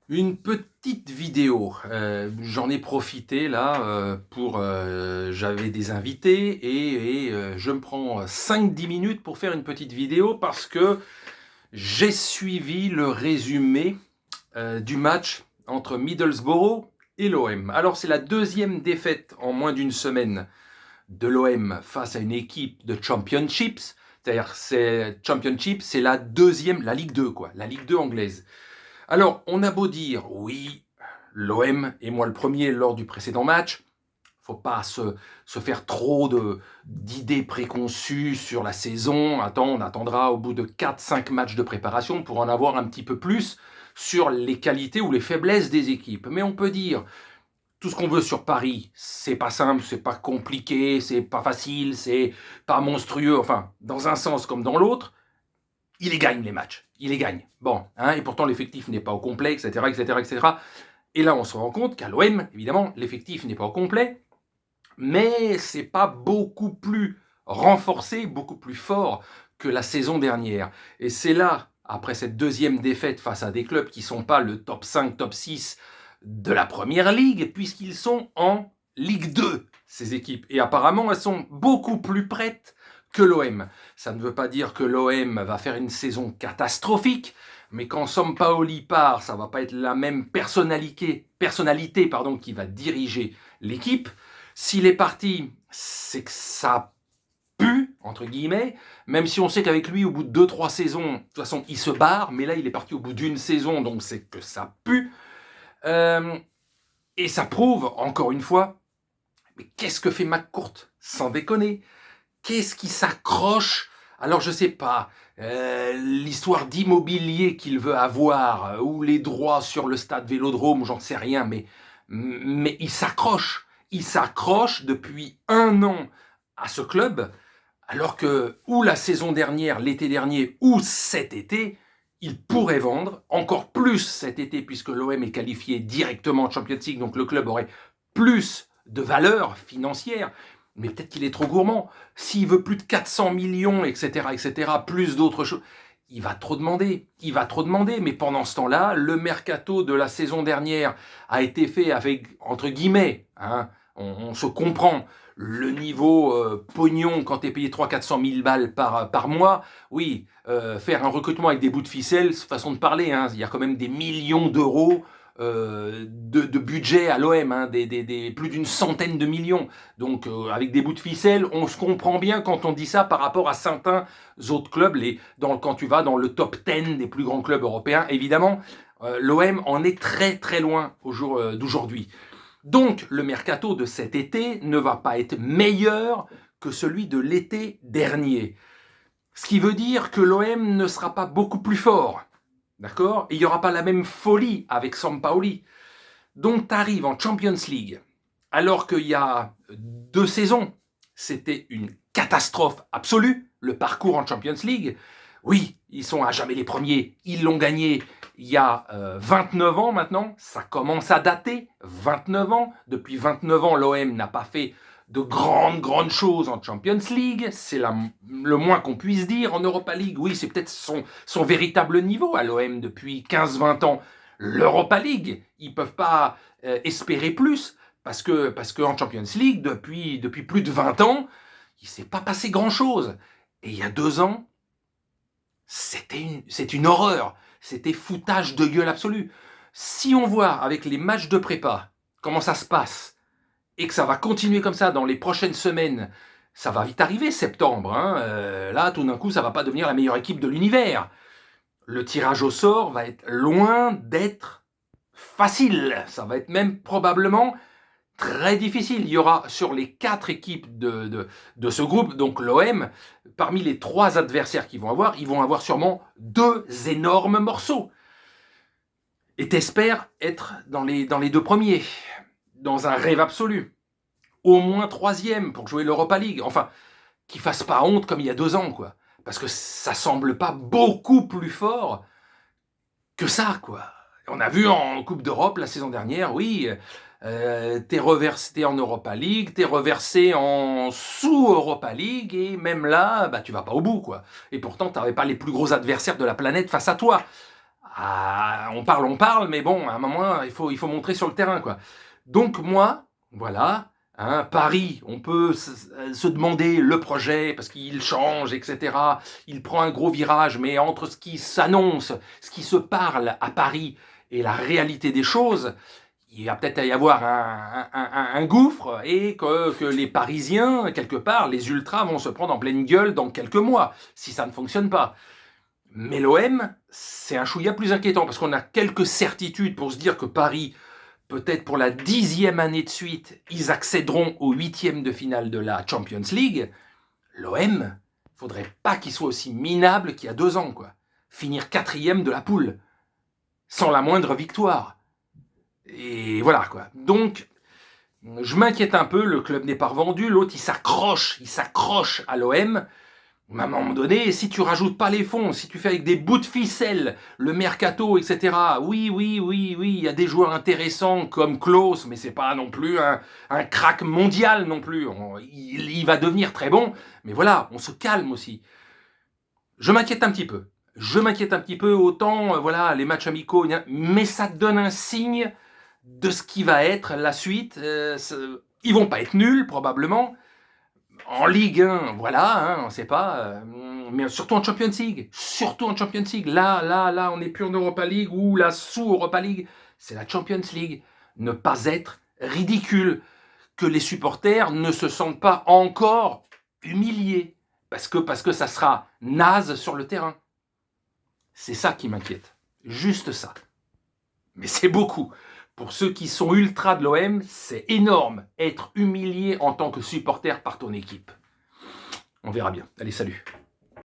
Une petite vidéo, j'en ai profité là, j'avais des invités et je me prends 5-10 minutes pour faire une petite vidéo parce que j'ai suivi le résumé, du match entre Middlesbrough et l'OM. Alors c'est la deuxième défaite en moins d'une semaine de l'OM face à une équipe de Championships, c'est-à-dire c'est la deuxième, la Ligue 2 quoi, la Ligue 2 anglaise. Alors, on a beau dire, oui, l'OM, et moi le premier lors du précédent match, faut pas se faire trop d'idées préconçues sur la saison. Attends, on attendra au bout de 4-5 matchs de préparation pour en avoir un petit peu plus sur les qualités ou les faiblesses des équipes. Mais on peut dire tout ce qu'on veut sur Paris, c'est pas simple, c'est pas compliqué, c'est pas facile, c'est pas monstrueux, enfin, dans un sens comme dans l'autre, il les gagne les matchs, il les gagne. Bon, hein, et pourtant l'effectif n'est pas au complet, etc., etc., etc. Et là, on se rend compte qu'à l'OM, évidemment, l'effectif n'est pas au complet, mais c'est pas beaucoup plus renforcé, beaucoup plus fort que la saison dernière. Et c'est là, après cette deuxième défaite face à des clubs qui ne sont pas le top 5, top 6 de la première ligue, puisqu'ils sont en Ligue 2, ces équipes. Et apparemment, elles sont beaucoup plus prêtes que l'OM. Ça ne veut pas dire que l'OM va faire une saison catastrophique, mais quand Sampaoli part, ça ne va pas être la même personnalité qui va diriger l'équipe. S'il est parti, c'est que ça pue, entre guillemets, même si on sait qu'avec lui, au bout de 2-3 saisons, de toute façon, il se barre, mais là, il est parti au bout d'une saison, donc c'est que ça pue. Euh, et ça prouve, encore une fois, mais qu'est-ce que fait McCourt, sans déconner? Qu'est-ce qui s'accroche? Alors je sais pas, l'histoire d'immobilier qu'il veut avoir, ou les droits sur le stade Vélodrome, j'en sais rien, mais il s'accroche. Il s'accroche depuis 1 an à ce club, alors que ou la saison dernière, l'été dernier, ou cet été, il pourrait vendre encore plus cet été, puisque l'OM est qualifié directement en Champions League, donc le club aurait plus de valeur financière. Mais peut-être qu'il est trop gourmand. S'il veut plus de 400 millions, etc., plus d'autres choses, il va trop demander. Il va trop demander. Mais pendant ce temps-là, le mercato de la saison dernière a été fait avec, entre guillemets, hein, on se comprend, le niveau pognon quand tu es payé 300-400 000 balles par mois, oui, faire un recrutement avec des bouts de ficelle, c'est façon de parler, hein, il y a quand même des millions d'euros de budget à l'OM, hein, plus d'une centaine de millions. Donc avec des bouts de ficelle, on se comprend bien quand on dit ça par rapport à certains autres clubs, quand tu vas dans le top 10 des plus grands clubs européens, évidemment, l'OM en est très très loin au jour d'aujourd'hui. Donc le mercato de cet été ne va pas être meilleur que celui de l'été dernier. Ce qui veut dire que l'OM ne sera pas beaucoup plus fort. D'accord? Et il n'y aura pas la même folie avec Sampaoli. Donc tu arrives en Champions League, alors qu'il y a 2 saisons, c'était une catastrophe absolue, le parcours en Champions League. Oui, ils sont à jamais les premiers, ils l'ont gagné il y a 29 ans maintenant, ça commence à dater, 29 ans. Depuis 29 ans, l'OM n'a pas fait de grandes choses en Champions League, c'est le moins qu'on puisse dire. En Europa League, oui, c'est peut-être son véritable niveau à l'OM depuis 15-20 ans. L'Europa League, ils ne peuvent pas espérer plus, parce que en Champions League, depuis plus de 20 ans, il ne s'est pas passé grand-chose. Et il y a 2 ans, c'est une horreur. C'était foutage de gueule absolu. Si on voit avec les matchs de prépa comment ça se passe, et que ça va continuer comme ça dans les prochaines semaines, ça va vite arriver, septembre. Hein, là, tout d'un coup, ça ne va pas devenir la meilleure équipe de l'univers. Le tirage au sort va être loin d'être facile. Ça va être même probablement très difficile. Il y aura sur les 4 équipes de ce groupe, donc l'OM, parmi les 3 adversaires qu'ils vont avoir sûrement 2 énormes morceaux. Et t'espères être dans les 2 premiers, dans un rêve absolu. Au moins 3e pour jouer l'Europa League. Enfin, qu'ils fassent pas honte comme il y a 2 ans, quoi. Parce que ça semble pas beaucoup plus fort que ça, quoi. On a vu en Coupe d'Europe la saison dernière, oui, t'es reversé en Europa League, t'es reversé en sous-Europa League, et même là, bah, tu vas pas au bout, quoi. Et pourtant, t'avais pas les plus gros adversaires de la planète face à toi. on parle, mais bon, à un moment, il faut montrer sur le terrain, quoi. Donc moi, voilà, hein, Paris, on peut se demander le projet, parce qu'il change, etc. Il prend un gros virage, mais entre ce qui s'annonce, ce qui se parle à Paris et la réalité des choses, il va peut-être y avoir un gouffre et que les Parisiens, quelque part, les ultras vont se prendre en pleine gueule dans quelques mois, si ça ne fonctionne pas. Mais l'OM, c'est un chouïa plus inquiétant, parce qu'on a quelques certitudes pour se dire que Paris, peut-être pour la 10e année de suite, ils accéderont au 8e de finale de la Champions League. L'OM, faudrait pas qu'il soit aussi minable qu'il y a 2 ans, quoi. Finir 4e de la poule, sans la moindre victoire. Et voilà, quoi. Donc, je m'inquiète un peu, le club n'est pas revendu, l'autre il s'accroche à l'OM. À un moment donné, si tu rajoutes pas les fonds, si tu fais avec des bouts de ficelle le mercato, etc. Oui, il y a des joueurs intéressants comme Klose, mais c'est pas non plus un crack mondial non plus. Il va devenir très bon, mais voilà, on se calme aussi. Je m'inquiète un petit peu. Autant, voilà, les matchs amicaux, mais ça te donne un signe de ce qui va être la suite. Ils vont pas être nuls, probablement. En Ligue 1, voilà, hein, on ne sait pas, mais surtout en Champions League. Là, on n'est plus en Europa League ou la sous-Europa League. C'est la Champions League. Ne pas être ridicule. Que les supporters ne se sentent pas encore humiliés. Parce que ça sera naze sur le terrain. C'est ça qui m'inquiète. Juste ça. Mais c'est beaucoup. Pour ceux qui sont ultra de l'OM, c'est énorme. Être humilié en tant que supporter par ton équipe. On verra bien. Allez, salut.